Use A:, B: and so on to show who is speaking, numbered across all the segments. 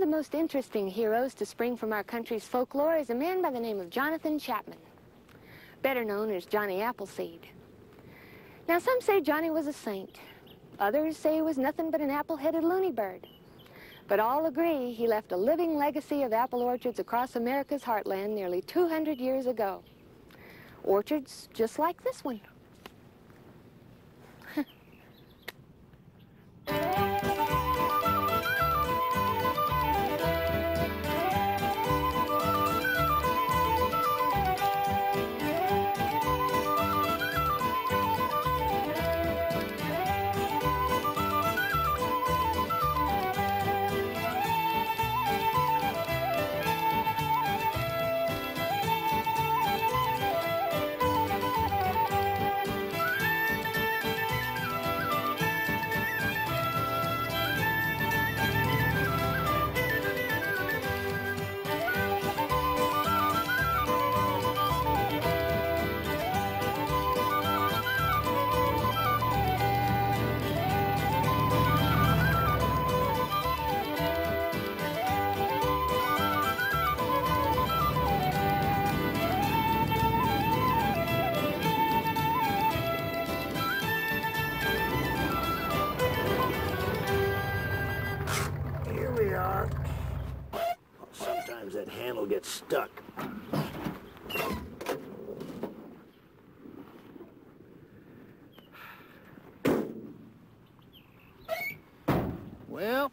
A: the most interesting heroes to spring from our country's folklore is a man by the name of Jonathan Chapman, better known as Johnny Appleseed. Now, some say Johnny was a saint. Others say he was nothing but an apple-headed loony bird. But all agree he left a living legacy of apple orchards across America's heartland nearly 200 years ago. Orchards just like this one.
B: That handle gets stuck. Well,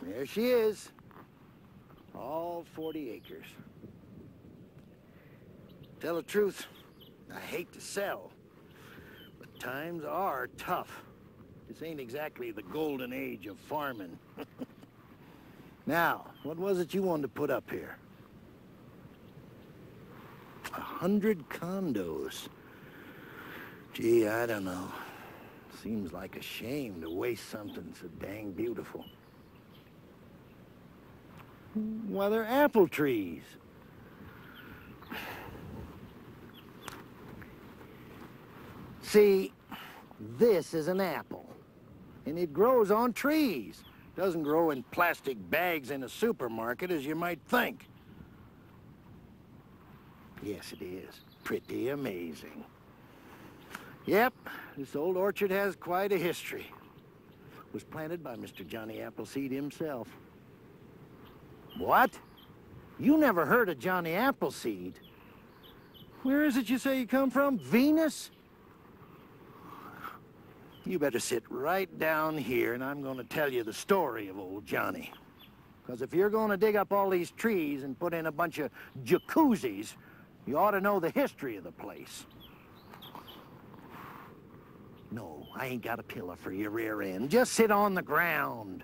B: there she is. All 40 acres. Tell the truth, I hate to sell, but times are tough. This ain't exactly the golden age of farming. Now, what was it you wanted to put up here? 100 condos. Gee, I don't know. Seems like a shame to waste something so dang beautiful. Why, they're apple trees. See, this is an apple, and it grows on trees. Doesn't grow in plastic bags in a supermarket, as you might think. Yes, it is. Pretty amazing. Yep, this old orchard has quite a history. It was planted by Mr. Johnny Appleseed himself. What? You never heard of Johnny Appleseed? Where is it you say you come from? Venus? You better sit right down here, and I'm going to tell you the story of old Johnny. Because if you're going to dig up all these trees and put in a bunch of jacuzzis, you ought to know the history of the place. No, I ain't got a pillow for your rear end. Just sit on the ground.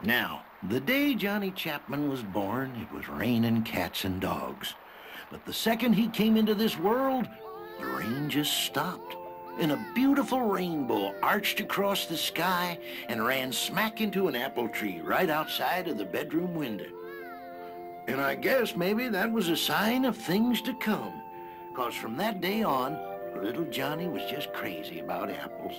B: Now, the day Johnny Chapman was born, it was raining cats and dogs. But the second he came into this world, the rain just stopped, and a beautiful rainbow arched across the sky and ran smack into an apple tree right outside of the bedroom window. And I guess maybe that was a sign of things to come, 'cause from that day on, little Johnny was just crazy about apples.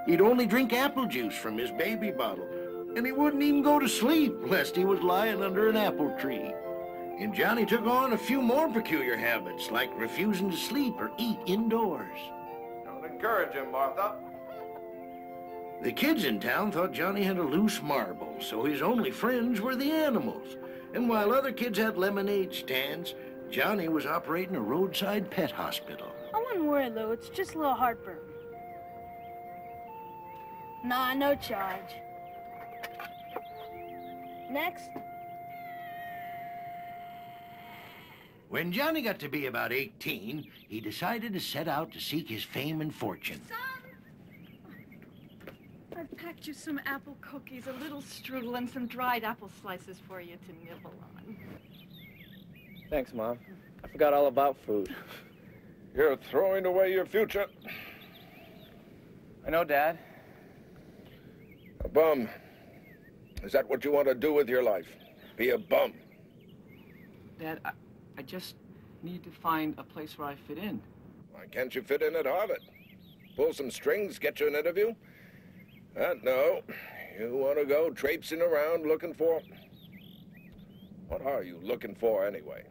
B: He'd only drink apple juice from his baby bottle, and he wouldn't even go to sleep lest he was lying under an apple tree. And Johnny took on a few more peculiar habits, like refusing to sleep or eat indoors.
C: Don't encourage him, Martha.
B: The kids in town thought Johnny had a loose marble, so his only friends were the animals. And while other kids had lemonade stands, Johnny was operating a roadside pet hospital.
D: I wouldn't worry, Lou. It's just a little heartburn. Nah, no charge. Next.
B: When Johnny got to be about 18, he decided to set out to seek his fame and fortune.
E: I've packed you some apple cookies, a little strudel, and some dried apple slices for you to nibble on.
F: Thanks, Mom. I forgot all about food.
C: You're throwing away your future.
F: I know, Dad.
C: A bum. Is that what you want to do with your life? Be a bum?
F: Dad, I just need to find a place where I fit in.
C: Why can't you fit in at Harvard? Pull some strings, get you an interview? No, You want to go traipsing around looking for... What are you looking for, anyway?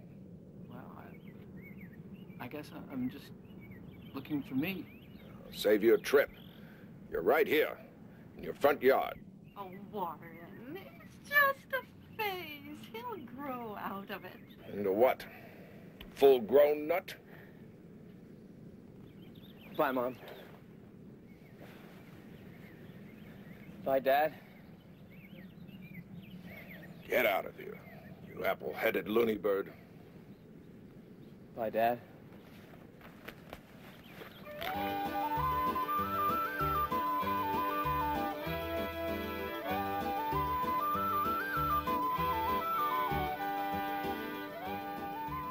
F: Well, I guess I'm just looking for me.
C: I'll save you a trip. You're right here, in your front yard.
E: Oh, Warren, it's just a phase. He'll grow out of it.
C: Into what? Full-grown nut?
F: Bye, Mom. Bye, Dad.
C: Get out of here, you apple-headed loony bird.
F: Bye, Dad.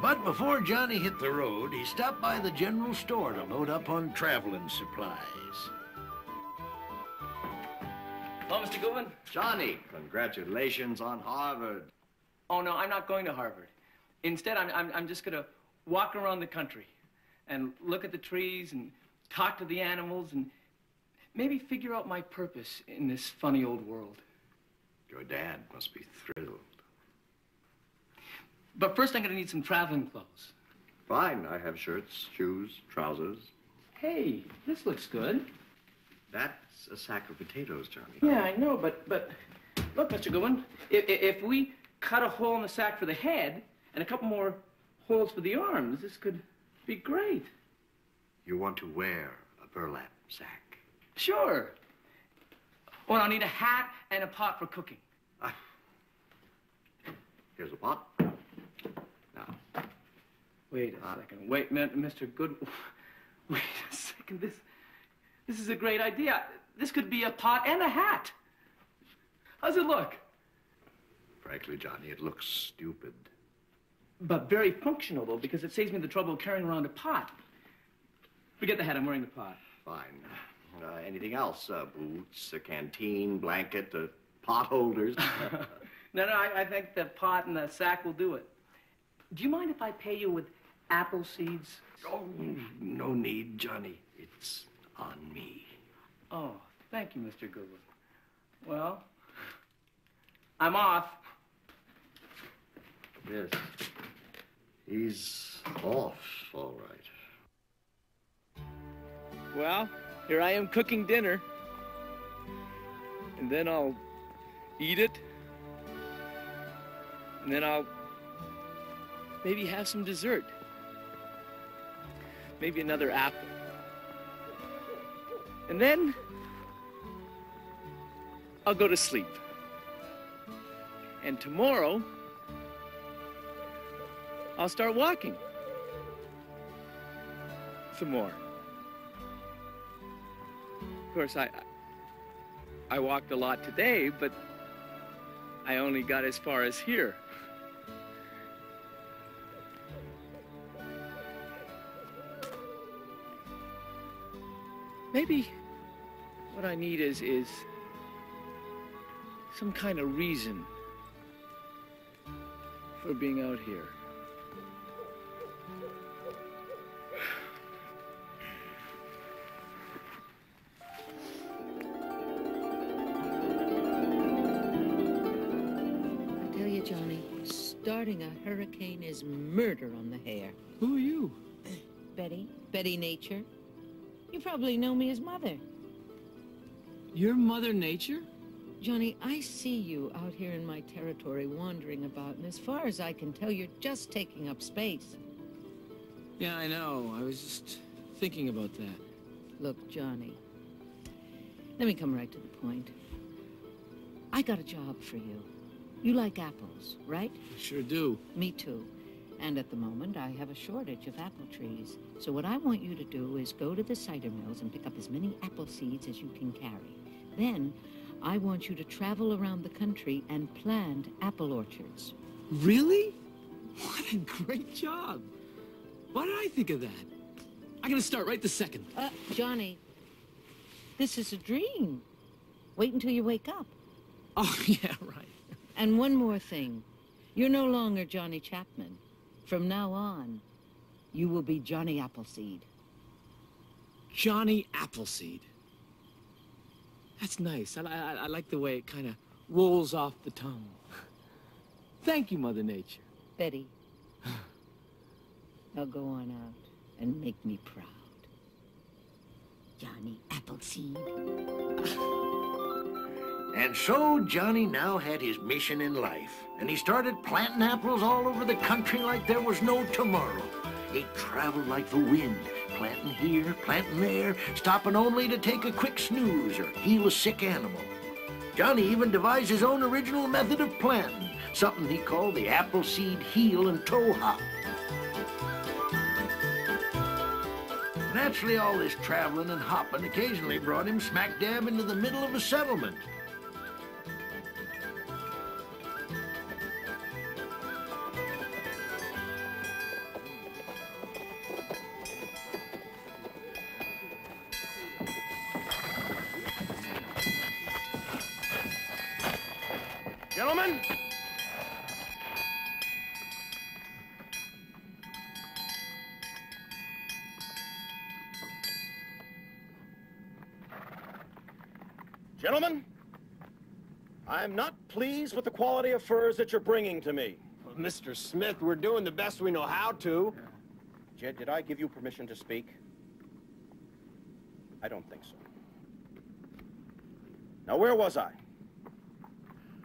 B: But before Johnny hit the road, he stopped by the general store to load up on traveling supplies.
F: Hello, Mr. Goodwin.
G: Johnny, congratulations on Harvard.
F: Oh, no, I'm not going to Harvard. Instead, I'm just going to walk around the country and look at the trees and talk to the animals and maybe figure out my purpose in this funny old world.
G: Your dad must be thrilled.
F: But first, I'm going to need some traveling clothes.
G: Fine, I have shirts, shoes, trousers.
F: Hey, this looks good.
G: That's a sack of potatoes, Johnny.
F: Yeah, I know, but look, Mr. Goodwin, if we cut a hole in the sack for the head and a couple more holes for the arms, this could be great.
G: You want to wear a burlap sack?
F: Sure. Oh, and I'll need a hat and a pot for cooking.
G: Here's a pot. Now.
F: Wait a second. Wait, Mr. Goodwin. Wait a second. This is a great idea. This could be a pot and a hat. How's it look?
G: Frankly, Johnny, it looks stupid.
F: But very functional, though, because it saves me the trouble of carrying around a pot. Forget the hat. I'm wearing the pot.
G: Fine. Anything else? Boots, a canteen, blanket, pot holders?
F: No, I think the pot and the sack will do it. Do you mind if I pay you with apple seeds?
G: Oh, no need, Johnny. It's on me.
F: Oh, thank you, Mr. Goodwin. Well, I'm off.
G: Yes. He's off, all right.
F: Well, here I am cooking dinner. And then I'll eat it. And then I'll maybe have some dessert. Maybe another apple. And then I'll go to sleep. And tomorrow I'll start walking. Some more. Of course, I walked a lot today, but I only got as far as here. Maybe what I need is some kind of reason for being out here.
H: I tell you, Johnny, starting a hurricane is murder on the hair.
F: Who are you?
H: Betty Nature. You probably know me as Mother.
F: You're Mother Nature?
H: Johnny, I see you out here in my territory wandering about, and as far as I can tell, you're just taking up space.
F: Yeah, I know. I was just thinking about that.
H: Look, Johnny, let me come right to the point. I got a job for you. You like apples, right?
F: I sure do.
H: Me too. And at the moment, I have a shortage of apple trees. So what I want you to do is go to the cider mills and pick up as many apple seeds as you can carry. Then, I want you to travel around the country and plant apple orchards.
F: Really? What a great job. Why did I think of that? I'm gonna start right this second.
H: Johnny, this is a dream. Wait until you wake up.
F: Oh, yeah, right.
H: And one more thing. You're no longer Johnny Chapman. From now on, you will be Johnny Appleseed.
F: Johnny Appleseed. That's nice. I like the way it kind of rolls off the tongue. Thank you, Mother Nature.
H: Betty, now go on out and make me proud. Johnny Appleseed.
B: And so Johnny now had his mission in life, and he started planting apples all over the country like there was no tomorrow. He traveled like the wind, planting here, planting there, stopping only to take a quick snooze or heal a sick animal. Johnny even devised his own original method of planting, something he called the Appleseed heel and toe hop. Naturally, all this traveling and hopping occasionally brought him smack dab into the middle of a settlement.
C: Gentlemen? Gentlemen, I'm not pleased with the quality of furs that you're bringing to me.
I: Well, Mr. Smith, we're doing the best we know how to.
C: Jed, did I give you permission to speak? I don't think so. Now, where was I?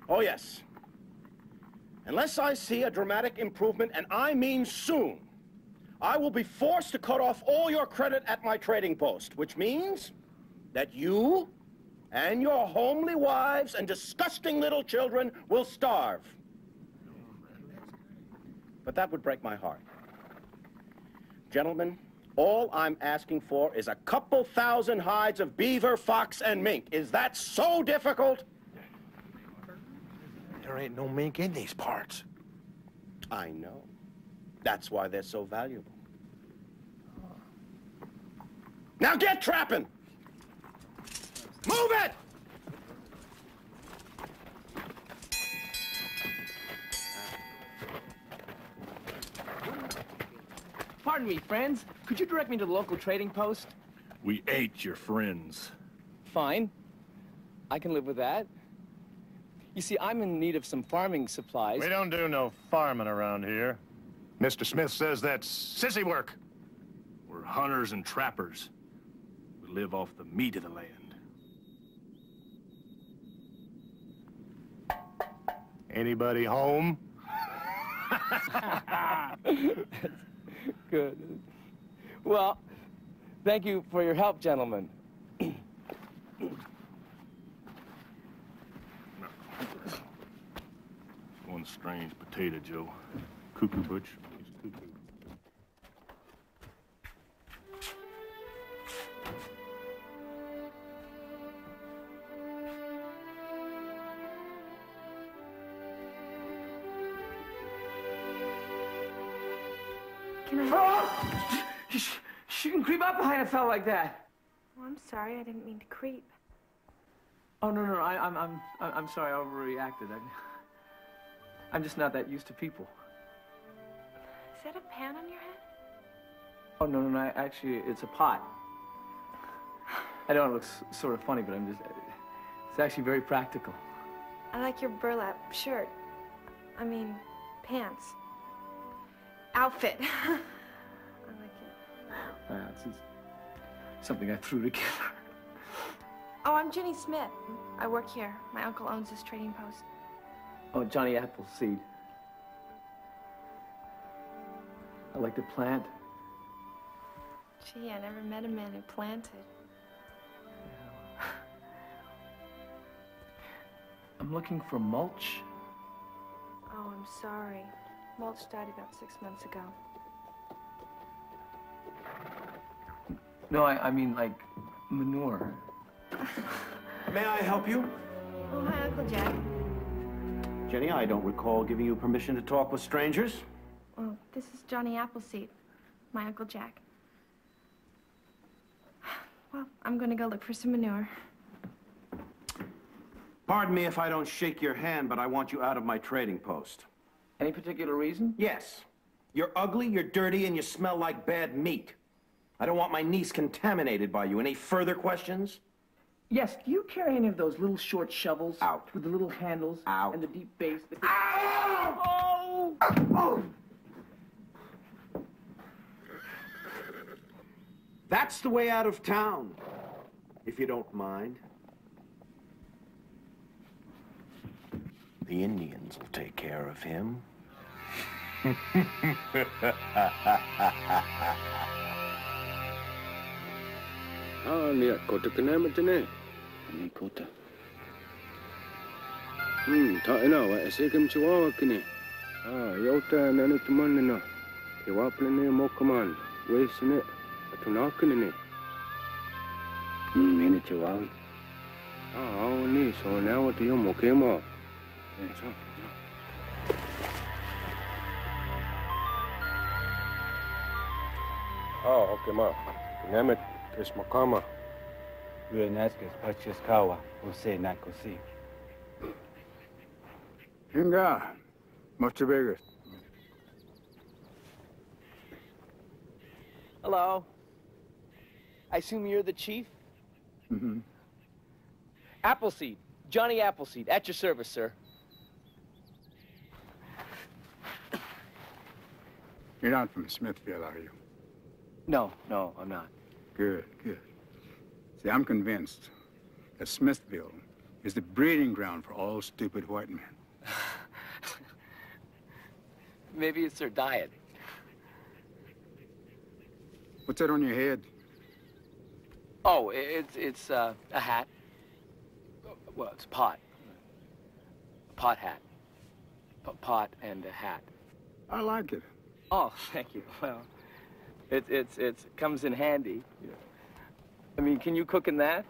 C: Oh, yes. Unless I see a dramatic improvement, and I mean soon, I will be forced to cut off all your credit at my trading post, which means that you and your homely wives and disgusting little children will starve. But that would break my heart. Gentlemen, all I'm asking for is a couple thousand hides of beaver, fox, and mink. Is that so difficult?
I: There ain't no mink in these parts.
C: I know. That's why they're so valuable. Now get trapping! Move it!
F: Pardon me, friends. Could you direct me to the local trading post?
J: We ate your friends.
F: Fine. I can live with that. You see, I'm in need of some farming supplies.
J: We don't do no farming around here. Mr. Smith says that's sissy work. We're hunters and trappers. We live off the meat of the land. Anybody home?
F: Good. Well, thank you for your help, gentlemen.
J: One strange potato, Joe. Cuckoo butch. He's cuckoo.
D: Can I...
F: Oh! She can creep up behind a fellow like that.
D: Oh, I'm sorry. I didn't mean to creep.
F: Oh, no, I'm sorry. I overreacted. I'm just not that used to people.
D: Is that a pan on your head?
F: Oh, no, actually, it's a pot. I know it looks sort of funny, but it's actually very practical.
D: I like your burlap shirt. I mean, pants. Outfit. I like it.
F: It's something I threw together.
D: Oh, I'm Jenny Smith. I work here. My uncle owns this trading post.
F: Oh, Johnny Appleseed. I like to plant.
D: Gee, I never met a man who planted.
F: I'm looking for mulch.
D: Oh, I'm sorry. Mulch died about 6 months ago.
F: No, I mean like manure.
C: May I help you?
D: Oh, hi, Uncle Jack.
C: Jenny, I don't recall giving you permission to talk with strangers.
D: Well, this is Johnny Appleseed, my Uncle Jack. Well, I'm gonna go look for some manure.
C: Pardon me if I don't shake your hand, but I want you out of my trading post.
F: Any particular reason?
C: Yes. You're ugly, you're dirty, and you smell like bad meat. I don't want my niece contaminated by you. Any further questions?
F: Yes, do you carry any of those little short shovels?
C: Out.
F: With the little handles?
C: Out.
F: And the deep base?
C: Ow!
F: Oh!
C: Oh! That's the way out of town, if you don't mind.
B: The Indians will take care of him.
K: Lihat kota kena macam ni. Ni kota. Tak enak awak saya kan macam kini. Yauta nanu teman nana. Tiwa plane mau keman. Wes ni. Atu nak kini ni. Ini cewa. Ni so now tu yo mau kemo. So. Okay ma. Nemet kes makama.
L: Uenaskas pachiskawa, use nakosi.
M: Hinga, much bigger.
F: Hello. I assume you're the chief?
M: Mm-hmm.
F: Appleseed. Johnny Appleseed. At your service, sir.
M: You're not from Smithville, are you?
F: No, I'm not.
M: Good, good. See, I'm convinced that Smithville is the breeding ground for all stupid white men.
F: Maybe it's their diet.
M: What's that on your head?
F: Oh, it's a hat. Well, it's a pot. A pot hat. A pot and a hat.
M: I like it.
F: Oh, thank you. Well, it comes in handy. I mean, can you cook in that?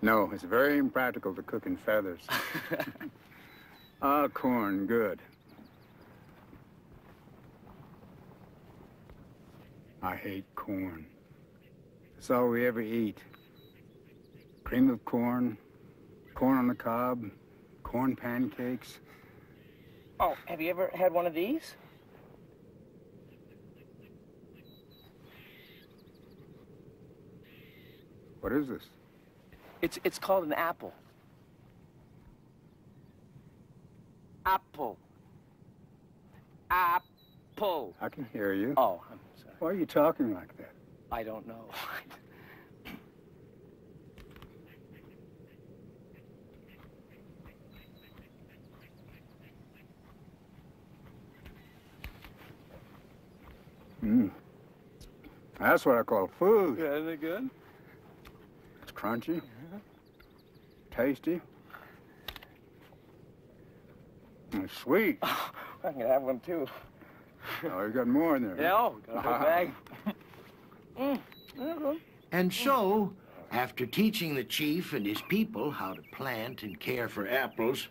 M: No, it's very impractical to cook in feathers. Corn, good. I hate corn. It's all we ever eat. Cream of corn, corn on the cob, corn pancakes.
F: Oh, have you ever had one of these?
M: What is this?
F: It's called an apple. Apple. Apple.
M: I can hear you.
F: Oh, I'm sorry.
M: Why are you talking like that?
F: I don't know.
M: That's what I call food.
F: Yeah, isn't it good?
M: It's crunchy, tasty, and it's sweet.
F: Oh, I can have one too.
M: Oh, you got more in there.
F: Yeah, got a whole bag.
B: And so, after teaching the chief and his people how to plant and care for apples,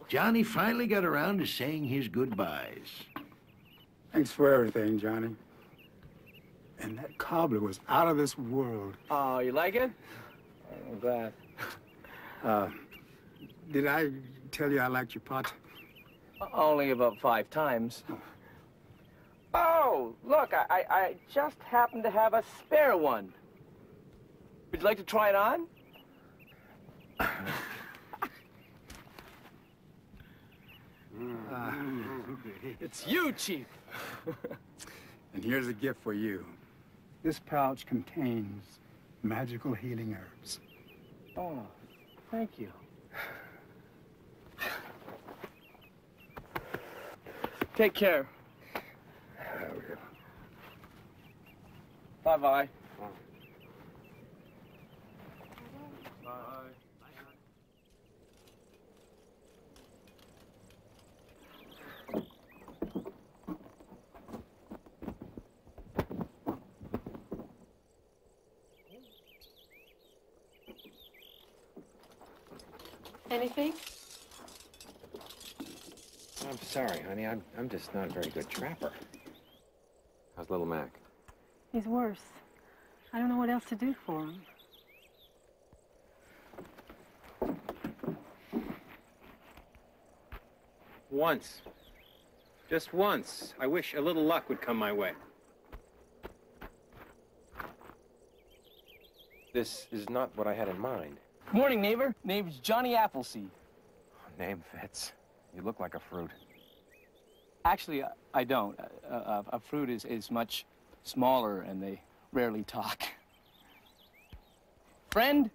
B: Johnny finally got around to saying his goodbyes.
M: Thanks for everything, Johnny. And that cobbler was out of this world.
F: Oh, you like it? I'm glad.
M: Did I tell you I liked your pot?
F: Only about 5 times. Oh, look, I just happen to have a spare one. Would you like to try it on? It's you, Chief.
M: And here's a gift for you. This pouch contains magical healing herbs.
F: Oh, thank you. Take care. Bye-bye.
A: Anything?
N: I'm sorry, honey. I'm just not a very good trapper. How's little Mac?
O: He's worse. I don't know what else to do for him.
I: Once. Just once. I wish a little luck would come my way.
N: this is not what I had in mind.
F: Morning, neighbor. Name's Johnny Appleseed.
N: Name fits. You look like a fruit.
F: Actually, I don't. A fruit is much smaller, and they rarely talk. Friend,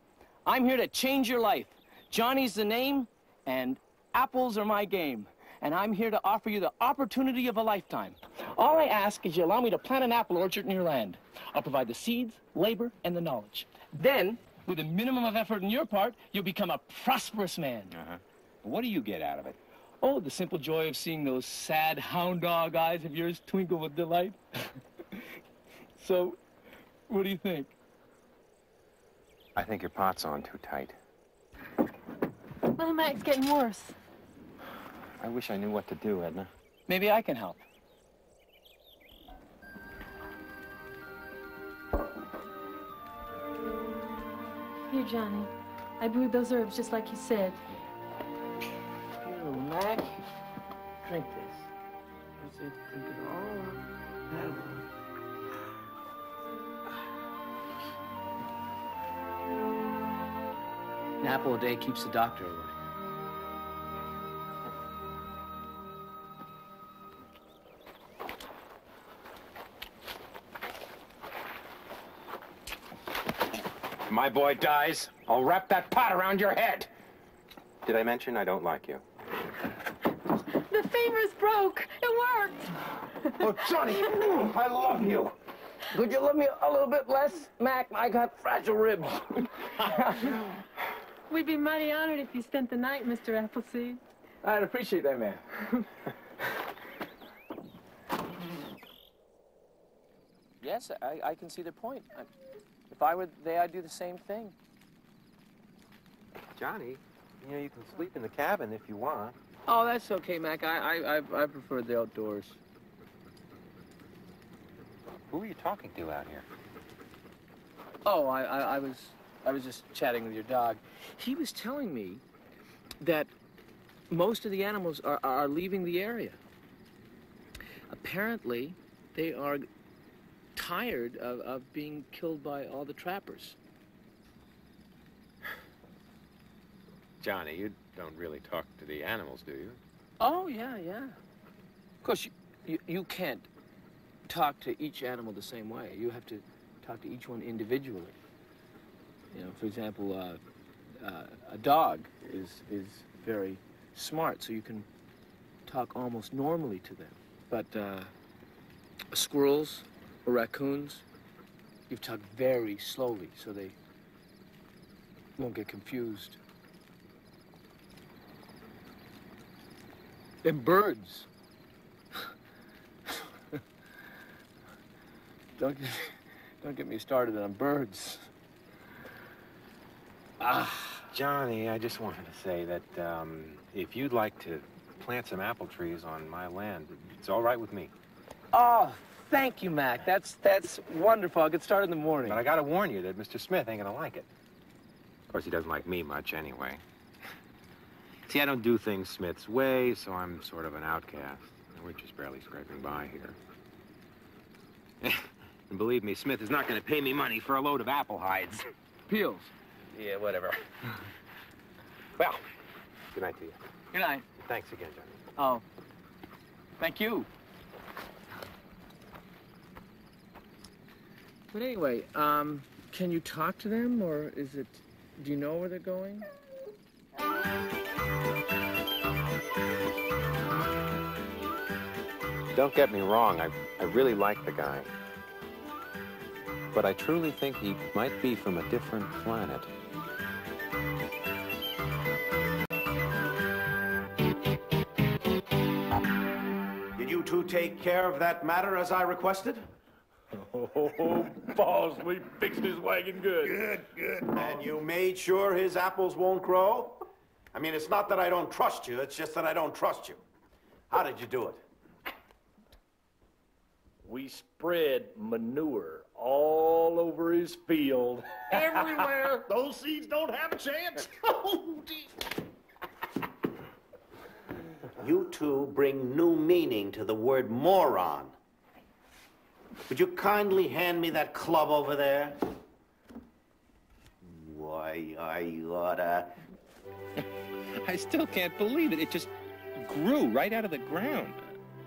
F: I'm here to change your life. Johnny's the name, and apples are my game. And I'm here to offer you the opportunity of a lifetime. All I ask is you allow me to plant an apple orchard in your land. I'll provide the seeds, labor, and the knowledge. Then, with a minimum of effort on your part, you'll become a prosperous man.
N: What do you get out of it?
F: Oh, the simple joy of seeing those sad hound dog eyes of yours twinkle with delight. So, what do you think?
N: I think your pot's on too tight.
O: Little Mac's getting worse.
N: I wish I knew what to do, Edna.
F: Maybe I can help.
O: Here, Johnny. I brewed those herbs just like you said.
F: Here, Mac. Drink this. That's it. Drink it all up. An apple a day keeps the doctor away.
N: If my boy dies, I'll wrap that pot around your head. Did I mention I don't like you?
O: The fever's broke. It worked.
F: Oh, Johnny, I love you. Could you love me a little bit less, Mac? I got fragile ribs.
O: We'd be mighty honored if you spent the night, Mr. Appleseed.
F: I'd appreciate that, man. Yes, I can see the point. If I were there, I'd do the same thing.
N: Johnny, you know, you can sleep in the cabin if you want.
F: Oh, that's okay, Mac. I prefer the outdoors.
N: Who are you talking to out here?
F: Oh, I was just chatting with your dog. He was telling me that most of the animals are leaving the area. Apparently, they are tired of being killed by all the trappers.
N: Johnny, you don't really talk to the animals, do you?
F: Oh, yeah. Of course, you can't talk to each animal the same way. You have to talk to each one individually. You know, for example, a dog is very smart, so you can talk almost normally to them. But squirrels or raccoons, you talk very slowly so they won't get confused. And birds. Don't get me started on birds.
N: Johnny, I just wanted to say that if you'd like to plant some apple trees on my land, it's all right with me.
F: Oh, thank you, Mac. That's wonderful. I'll get started in the morning.
N: But I gotta warn you that Mr. Smith ain't gonna like it. Of course, he doesn't like me much anyway. See, I don't do things Smith's way, so I'm sort of an outcast. We're just barely scraping by here. And believe me, Smith is not gonna pay me money for a load of apple hides.
F: Peels.
N: Yeah, whatever. Well, good night to you.
F: Good night.
N: Thanks again, Johnny.
F: Oh, thank you. But anyway, can you talk to them, or is it, do you know where they're going?
N: Don't get me wrong, I really like the guy. But I truly think he might be from a different planet.
C: Did you two take care of that matter as I requested?
J: Oh, boss, we fixed his wagon good. Good.
C: And you made sure his apples won't grow? I mean, it's not that I don't trust you, it's just that I don't trust you. How did you do it?
J: We spread manure all over his field. Everywhere. Those seeds don't have a chance. Oh,
C: You two bring new meaning to the word moron. Would you kindly hand me that club over there?
G: I oughta...
N: I still can't believe it. It just grew right out of the ground.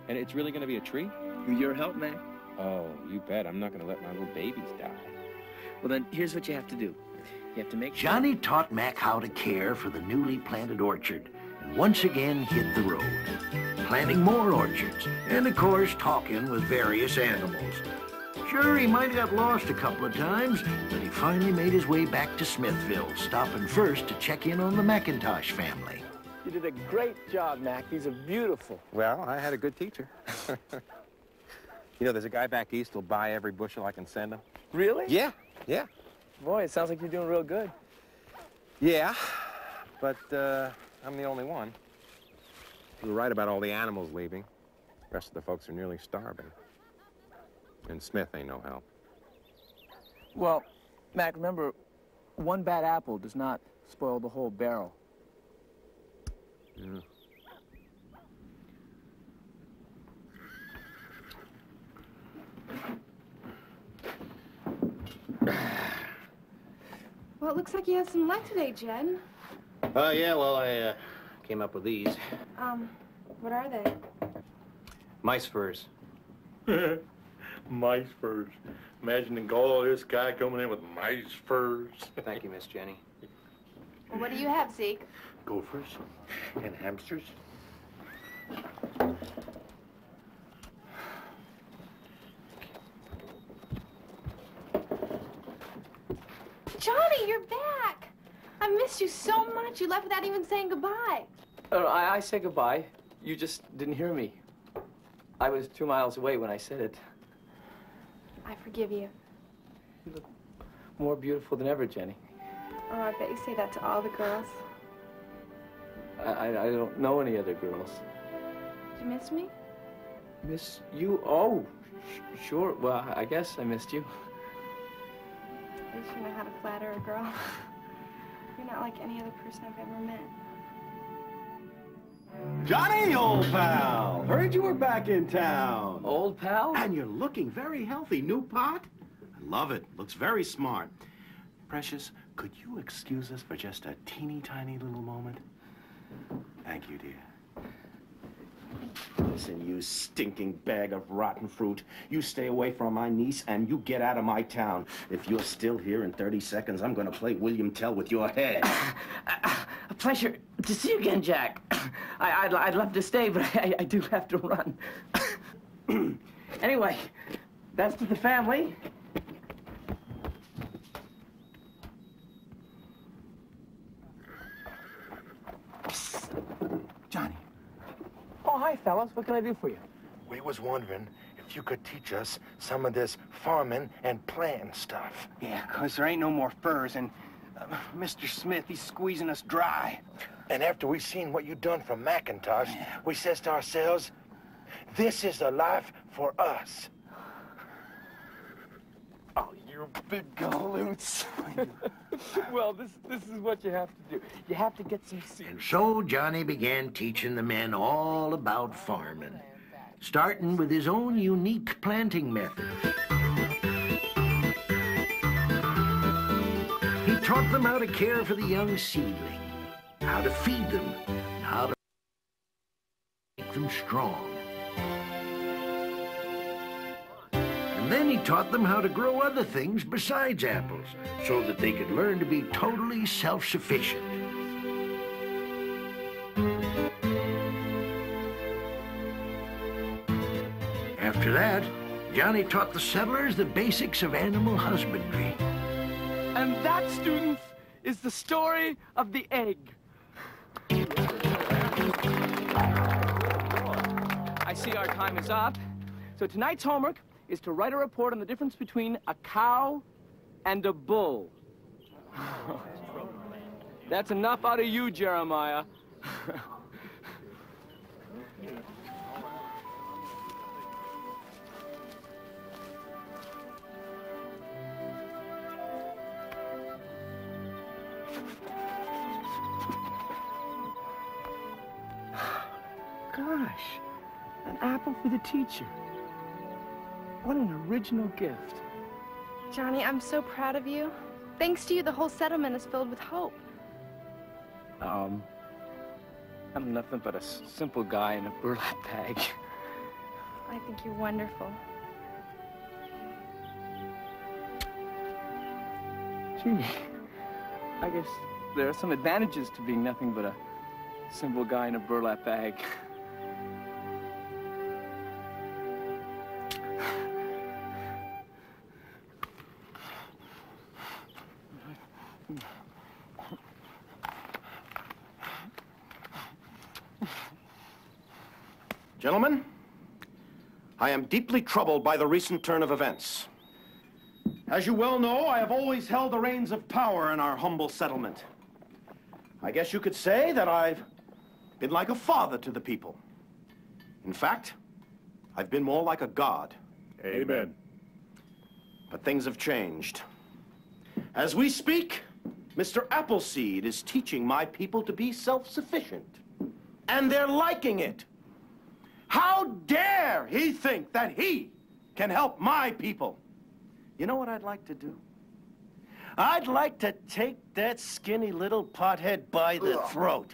N: And it's really going to be a tree?
F: With your help, Mac.
N: Oh, you bet. I'm not going to let my little babies die.
F: Well, then, here's what you have to do. You have to make sure...
B: Johnny taught Mac how to care for the newly planted orchard, and once again hit the road, planting more orchards, and of course talking with various animals. Sure, he might have got lost a couple of times, but he finally made his way back to Smithville, stopping first to check in on the McIntosh family.
F: You did a great job, Mac. These are beautiful.
N: Well, I had a good teacher. You know, there's a guy back east who'll buy every bushel I can send him.
F: Really?
N: Yeah, yeah.
F: Boy, it sounds like you're doing real good.
N: Yeah, but I'm the only one. You were right about all the animals leaving. The rest of the folks are nearly starving. And Smith ain't no help.
F: Well, Mac, remember, one bad apple does not spoil the whole barrel.
N: Yeah.
D: Well, it looks like you had some luck today, Jed.
G: Yeah, well, I came up with these.
D: What are they?
G: Mice furs.
J: Mice furs. Imagining all this guy coming in with mice furs.
G: Thank you, Miss Jenny.
D: Well, what do you have, Zeke?
J: Gophers and hamsters.
D: Johnny, you're back! I missed you so much. You left without even saying goodbye.
F: Oh, I said goodbye. You just didn't hear me. I was 2 miles away when I said it.
D: I forgive you.
F: You look more beautiful than ever, Jenny.
D: Oh, I bet you say that to all the girls.
F: I don't know any other girls.
D: Did you miss me?
F: Miss you? Oh, sure. Well, I guess I missed you.
D: At least you know how to flatter a girl. You're not like any other person I've ever met.
G: Johnny, old pal! Heard you were back in town.
F: Old pal?
G: And you're looking very healthy. New pot? I love it. Looks very smart. Precious, could you excuse us for just a teeny tiny little moment? Thank you, dear. Listen, you stinking bag of rotten fruit. You stay away from my niece and you get out of my town. If you're still here in 30 seconds, I'm gonna play William Tell with your head.
F: A pleasure to see you again, Jack. I'd love to stay, but I do have to run. Anyway, that's to the family.
I: Johnny.
F: Oh, hi, fellas. What can I do for you?
J: We was wondering if you could teach us some of this farming and planting stuff.
I: Yeah, 'cause there ain't no more furs, and Mr. Smith, he's squeezing us dry.
J: And after we seen what you done from McIntosh, we says to ourselves, this is the life for us.
F: Oh, you big galoots. Well, this is what you have to do. You have to get some seeds.
B: And so Johnny began teaching the men all about farming, starting with his own unique planting method. He taught them how to care for the young seedling, how to feed them, and how to make them strong. And then he taught them how to grow other things besides apples, so that they could learn to be totally self-sufficient. After that, Johnny taught the settlers the basics of animal husbandry.
F: And that, students, is the story of the egg. I see our time is up. So tonight's homework is to write a report on the difference between a cow and a bull. That's enough out of you, Jeremiah. Gosh, an apple for the teacher. What an original gift.
D: Johnny, I'm so proud of you. Thanks to you, the whole settlement is filled with hope.
F: I'm nothing but a simple guy in a burlap bag.
D: I think you're wonderful.
F: Gee, I guess there are some advantages to being nothing but a simple guy in a burlap bag.
C: Gentlemen, I am deeply troubled by the recent turn of events. As you well know, I have always held the reins of power in our humble settlement. I guess you could say that I've been like a father to the people. In fact, I've been more like a god.
J: Amen.
C: But things have changed. As we speak, Mr. Appleseed is teaching my people to be self-sufficient. And they're liking it. How dare he think that he can help my people? You know what I'd like to do? I'd like to take that skinny little pothead by the throat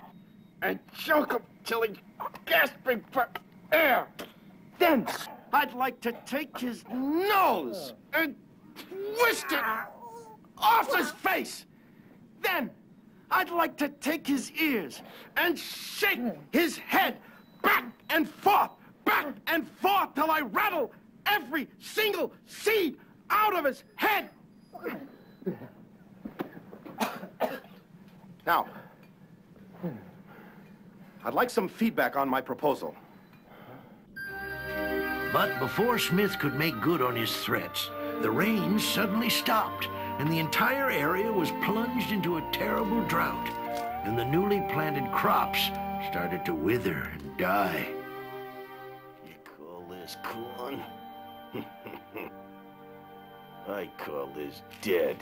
C: and choke him till he's gasping for air. Then I'd like to take his nose and twist it off his face. Then I'd like to take his ears and shake his head back and forth till I rattle every single seed out of his head. Now, I'd like some feedback on my proposal.
B: But before Smith could make good on his threats, the rain suddenly stopped, and the entire area was plunged into a terrible drought, and the newly planted crops started to wither and die.
C: You call this corn? I call this dead.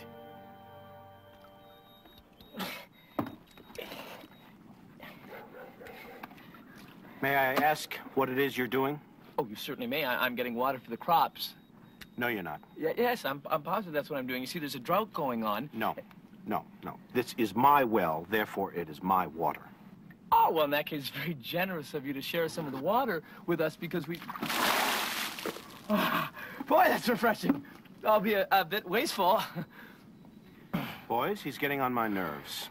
C: May I ask what it is you're doing?
F: Oh, you certainly may. I'm getting water for the crops.
C: No, you're not.
F: Yes, I'm positive that's what I'm doing. You see, there's a drought going on.
C: No. This is my well, therefore it is my water.
F: Oh, well, in that case, it's very generous of you to share some of the water with us because we... Oh, boy, that's refreshing. I'll be a bit wasteful.
C: Boys, he's getting on my nerves.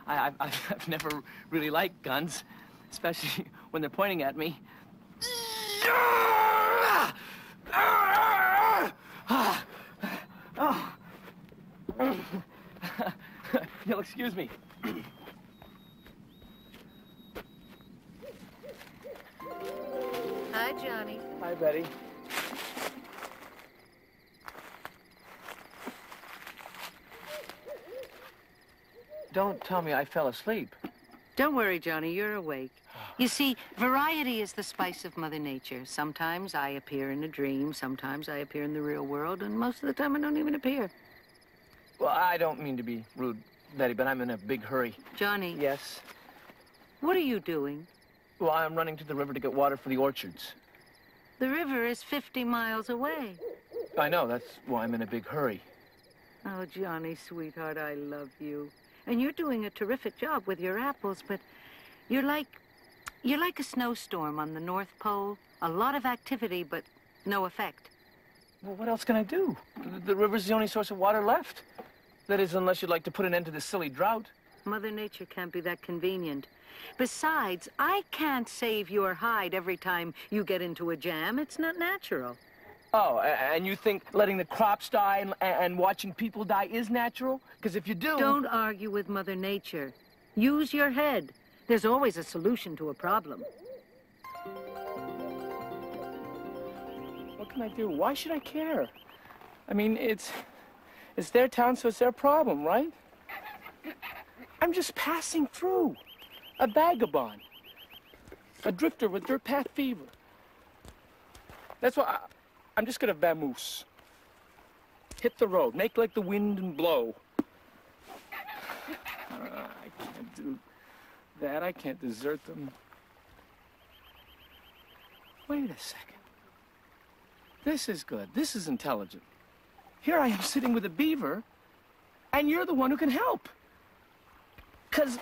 F: I've never really liked guns, especially when they're pointing at me. You'll excuse me.
H: Hi, Johnny.
F: Hi, Betty. Don't tell me I fell asleep.
H: Don't worry, Johnny, you're awake. You see, variety is the spice of Mother Nature. Sometimes I appear in a dream, sometimes I appear in the real world, and most of the time I don't even appear.
F: Well, I don't mean to be rude, Betty, but I'm in a big hurry.
H: Johnny.
F: Yes?
H: What are you doing?
F: Well, I'm running to the river to get water for the orchards.
H: The river is 50 miles away.
F: I know, that's why I'm in a big hurry.
H: Oh, Johnny, sweetheart, I love you. And you're doing a terrific job with your apples, but you're like a snowstorm on the North Pole. A lot of activity, but no effect.
F: Well, what else can I do? The river's the only source of water left. That is, unless you'd like to put an end to this silly drought.
H: Mother Nature can't be that convenient. Besides, I can't save your hide every time you get into a jam. It's not natural.
F: Oh, and you think letting the crops die and watching people die is natural? Because if you do...
H: Don't argue with Mother Nature. Use your head. There's always a solution to a problem.
F: What can I do? Why should I care? I mean, it's their town, so it's their problem, right? I'm just passing through. A vagabond. A drifter with dirt path fever. That's why I'm just gonna vamoose. Hit the road, make like the wind and blow. I can't do that. I can't desert them. Wait a second. This is good. This is intelligent. here I am sitting with a beaver, and you're the one who can help. Cause,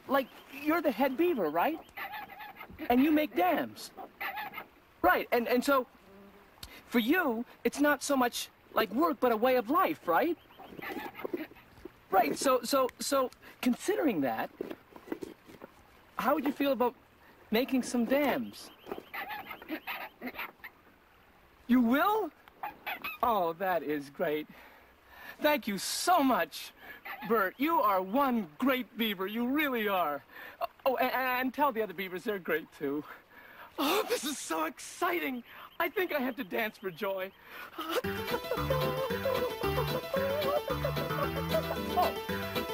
F: like, you're the head beaver, right? And you make dams. Right, and so, for you, it's not so much like work, but a way of life, right? Right, so, considering that, how would you feel about making some dams? You will? Oh, that is great. Thank you so much, Bert. You are one great beaver. You really are. Oh, and tell the other beavers they're great, too. Oh, this is so exciting. I think I have to dance for joy.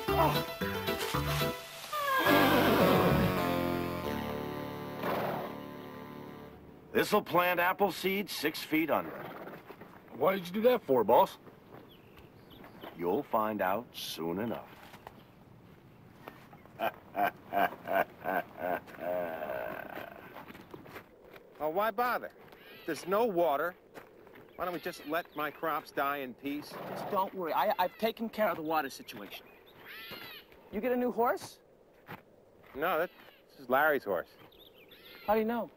F: Oh.
C: This'll plant apple seeds 6 feet under.
J: Why did you do that for, boss?
C: You'll find out soon enough.
G: Oh, why bother? If there's no water, why don't we just let my crops die in peace?
F: Just don't worry. I've taken care of the water situation. You get a new horse?
G: No, this is Larry's horse.
F: How do you know?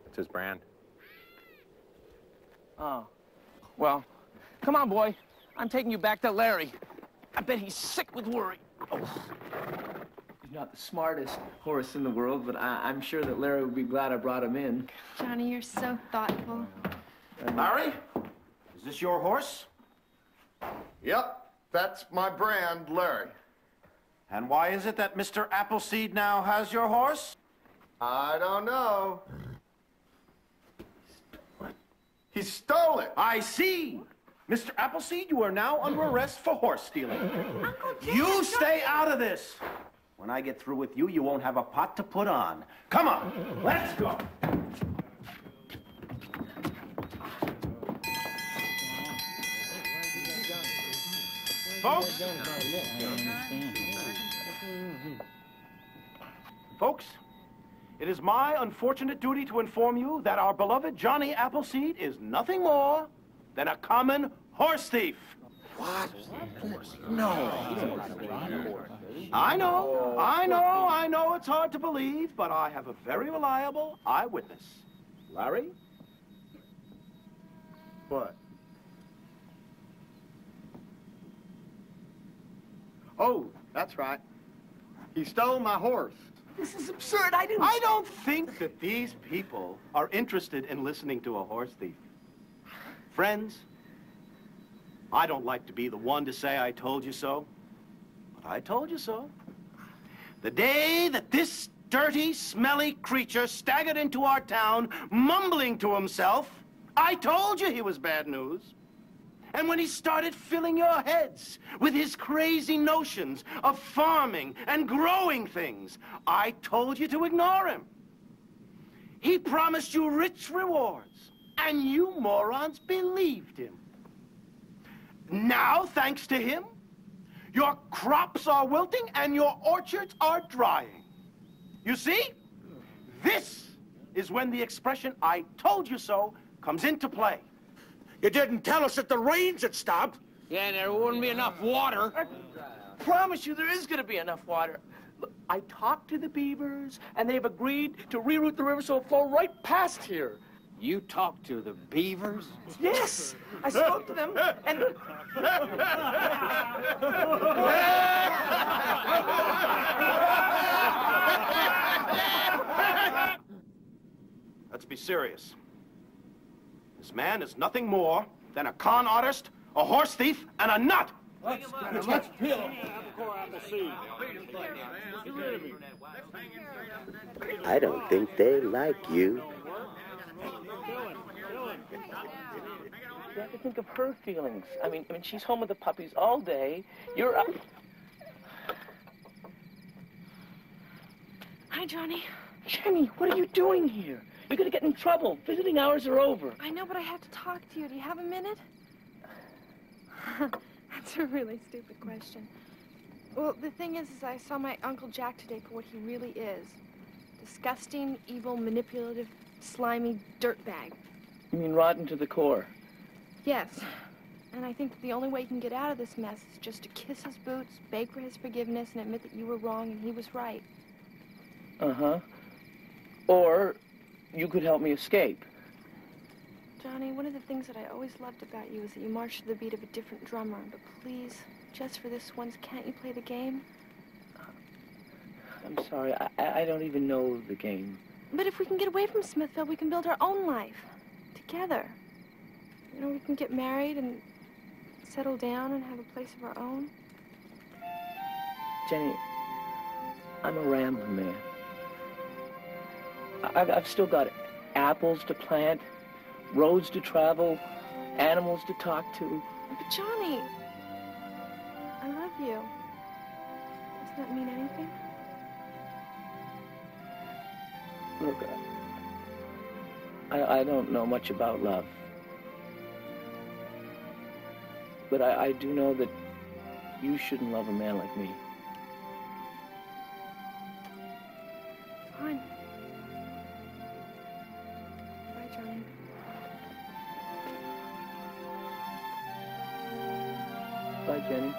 N: It's his brand.
F: Oh. Well, come on, boy. I'm taking you back to Larry. I bet he's sick with worry. Oh. He's not the smartest horse in the world, but I'm sure that Larry would be glad I brought him in.
D: Johnny, you're so thoughtful.
B: Larry, is this your horse? Yep, that's my brand, Larry. And why is it that Mr. Appleseed now has your horse? I don't know. He stole it.
C: I see. Mr. Appleseed, you are now under arrest for horse stealing. You stay out of this. When I get through with you, you won't have a pot to put on. Come on, let's go. Folks, it is my unfortunate duty to inform you that our beloved Johnny Appleseed is nothing more than a common horse thief.
B: What? No.
C: I know it's hard to believe, but I have a very reliable eyewitness. Larry?
B: What? Oh, that's right. He stole my horse.
C: This is absurd. I don't think that these people are interested in listening to a horse thief. Friends, I don't like to be the one to say I told you so, but I told you so. The day that this dirty, smelly creature staggered into our town, mumbling to himself, I told you he was bad news. And when he started filling your heads with his crazy notions of farming and growing things, I told you to ignore him. He promised you rich rewards, and you morons believed him. Now, thanks to him, your crops are wilting and your orchards are drying. You see? This is when the expression, "I told you so," comes into play.
B: You didn't tell us that the rains had stopped.
F: Yeah, and there wouldn't be enough water. I promise you there is going to be enough water. Look, I talked to the beavers, and they've agreed to reroute the river so it'll flow right past here.
L: You talked to the beavers?
F: Yes, I spoke to them, and...
C: Let's be serious. This man is nothing more than a con artist, a horse thief, and a nut.
B: Let's peel him.
P: I don't think they like you.
F: You have to think of her feelings. I mean, she's home with the puppies all day. You're up.
D: Hi, Johnny.
F: Jenny, what are you doing here? You're gonna get in trouble. Visiting hours are over.
D: I know, but I have to talk to you. Do you have a minute? That's a really stupid question. Well, the thing is I saw my Uncle Jack today for what he really is. Disgusting, evil, manipulative, slimy dirtbag.
F: You mean rotten to the core?
D: Yes. And I think that the only way he can get out of this mess is just to kiss his boots, beg for his forgiveness, and admit that you were wrong and he was right.
F: Uh-huh. Or you could help me escape.
D: Johnny, one of the things that I always loved about you is that you march to the beat of a different drummer. But please, just for this once, can't you play the game?
F: I'm sorry, I don't even know the game.
D: But if we can get away from Smithville, we can build our own life. Together. You know, we can get married and settle down and have a place of our own.
F: Jenny, I'm a rambling man. I've still got apples to plant, roads to travel, animals to talk to.
D: But Johnny, I love you. Does that mean anything?
F: Look, I don't know much about love. But I do know that you shouldn't love a man like me.
D: Fine. Bye, Johnny.
F: Bye, Jenny.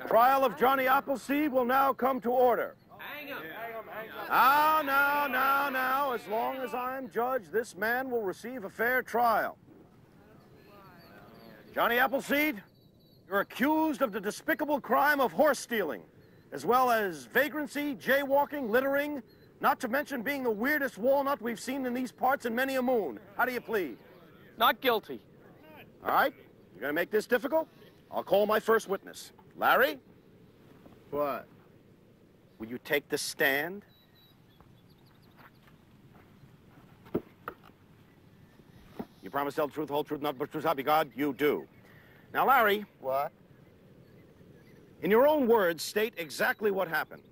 C: Trial of Johnny Appleseed will now come to order. Now, as long as I'm judge, this man will receive a fair trial. Johnny Appleseed, you're accused of the despicable crime of horse stealing, as well as vagrancy, jaywalking, littering, not to mention being the weirdest walnut we've seen in these parts in many a moon. How do you plead?
F: Not guilty.
C: All right, you're gonna make this difficult? I'll call my first witness. Larry?
G: What?
C: Will you take the stand? You promise to tell the truth, whole truth, nothing but the truth, help you God? You do. Now, Larry.
G: What?
C: In your own words, state exactly what happened.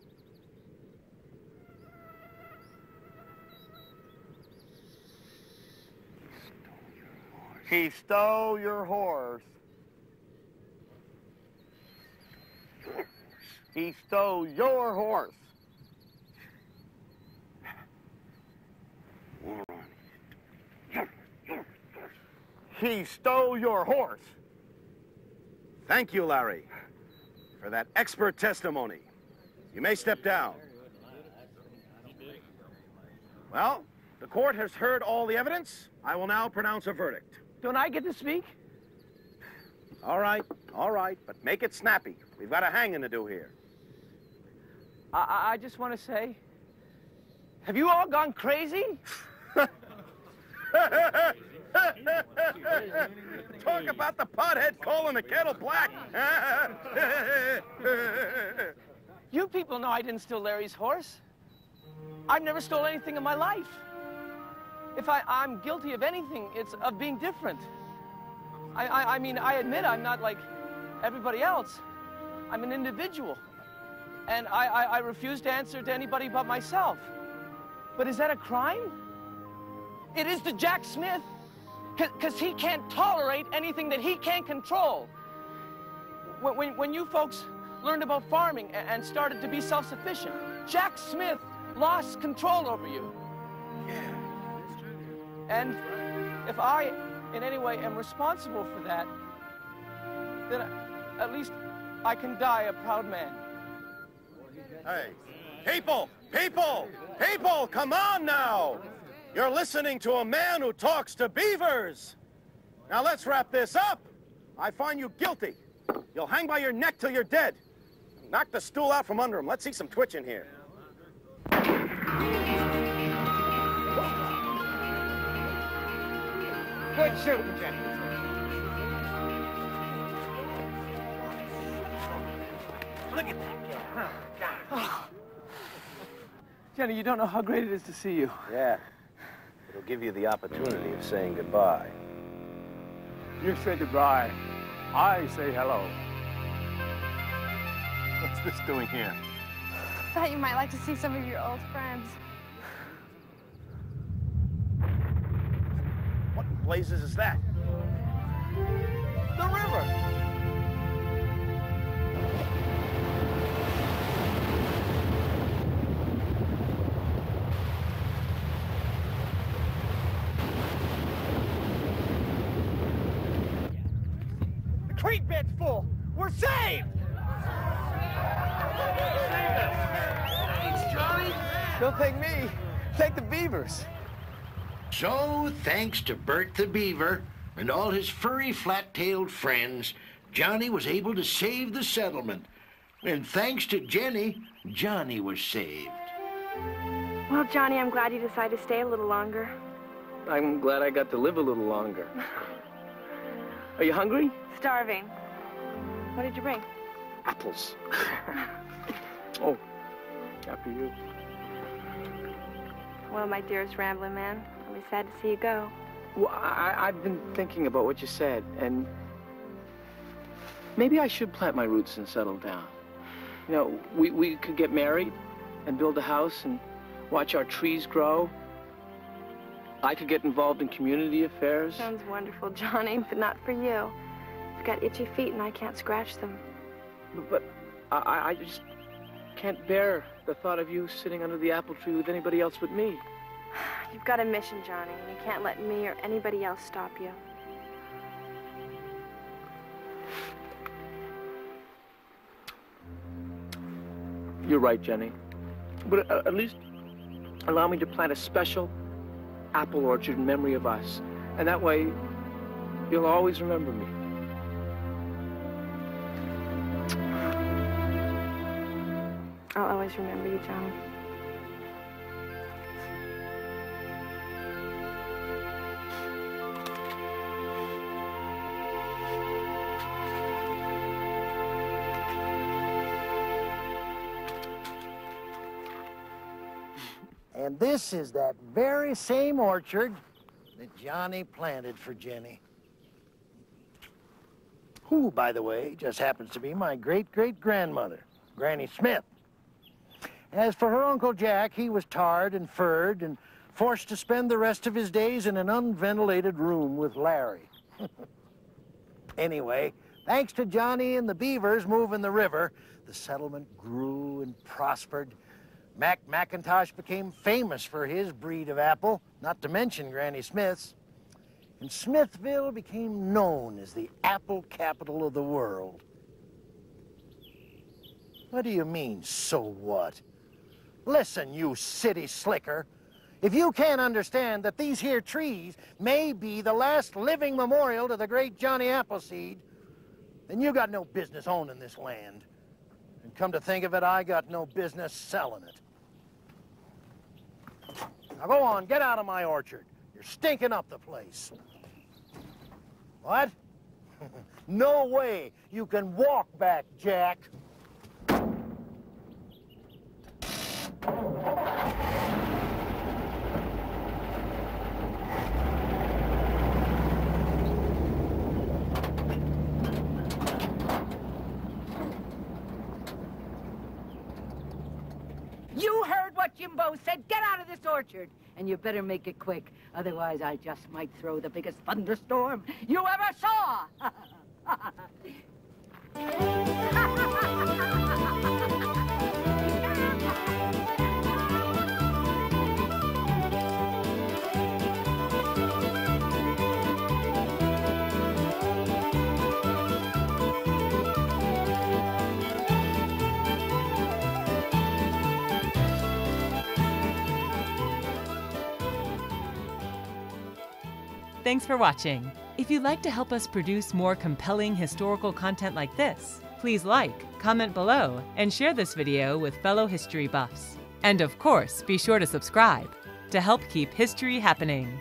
Q: He stole your horse. He stole your horse. He stole your horse.
C: Thank you, Larry, for that expert testimony. You may step down. Well, the court has heard all the evidence. I will now pronounce a verdict.
F: Don't I get to speak?
C: All right, but make it snappy. We've got a hanging to do here.
F: I just want to say, have you all gone crazy?
C: Talk about the pothead calling the kettle black.
F: You people know I didn't steal Larry's horse. I've never stolen anything in my life. If I'm guilty of anything, it's of being different. I mean, I admit I'm not like everybody else. I'm an individual. And I refuse to answer to anybody but myself. But is that a crime? It is to Jack Smith, because he can't tolerate anything that he can't control. When you folks learned about farming and started to be self-sufficient, Jack Smith lost control over you. And if I, in any way, am responsible for that, then at least I can die a proud man.
C: Hey, people, come on now! You're listening to a man who talks to beavers! Now let's wrap this up. I find you guilty. You'll hang by your neck till you're dead. Knock the stool out from under him. Let's see some twitching here.
I: Good shooting, Jenny.
F: Look at that. Oh. Jenny, you don't know how great it is to see you.
B: Yeah. It'll give you the opportunity of saying goodbye.
M: You say goodbye. I say hello.
G: What's this doing here?
D: Thought you might like to see some of your old friends.
C: What in blazes is that?
I: The river. crate bed's full. We're saved!
B: Thanks, Johnny.
I: Don't thank me. Thank the beavers.
B: So, thanks to Bert the Beaver and all his furry, flat-tailed friends, Johnny was able to save the settlement. And thanks to Jenny, Johnny was saved.
D: Well, Johnny, I'm glad you decided to stay a little longer.
F: I'm glad I got to live a little longer. Are you hungry?
D: Starving. What did you bring?
F: Apples. Oh, after you.
D: Well, my dearest rambling man, I'll be sad to see you go.
F: Well, I've been thinking about what you said, and maybe I should plant my roots and settle down. You know, we could get married and build a house and watch our trees grow. I could get involved in community affairs.
D: Sounds wonderful, Johnny, but not for you. You've got itchy feet and I can't scratch them.
F: But I just can't bear the thought of you sitting under the apple tree with anybody else but me.
D: You've got a mission, Johnny, and you can't let me or anybody else stop you.
F: You're right, Jenny. But at least allow me to plant a special apple orchard in memory of us. And that way, you'll always remember me.
D: I'll always remember you, Johnny.
B: And this is that very same orchard that Johnny planted for Jenny. Who, by the way, just happens to be my great-great-grandmother, Granny Smith. As for her Uncle Jack, he was tarred and furred and forced to spend the rest of his days in an unventilated room with Larry. Anyway, thanks to Johnny and the beavers moving the river, the settlement grew and prospered. Mac McIntosh became famous for his breed of apple, not to mention Granny Smith's. And Smithville became known as the apple capital of the world. What do you mean, so what? Listen, you city slicker. If you can't understand that these here trees may be the last living memorial to the great Johnny Appleseed, then you got no business owning this land. And come to think of it, I got no business selling it. Now go on, get out of my orchard. You're stinking up the place. What? No way you can walk back, Jack.
H: You heard what Jimbo said. Get out of this orchard. And you better make it quick. Otherwise, I just might throw the biggest thunderstorm you ever saw.
R: Thanks for watching. If you'd like to help us produce more compelling historical content like this, please like, comment below, and share this video with fellow history buffs. And of course, be sure to subscribe to help keep history happening.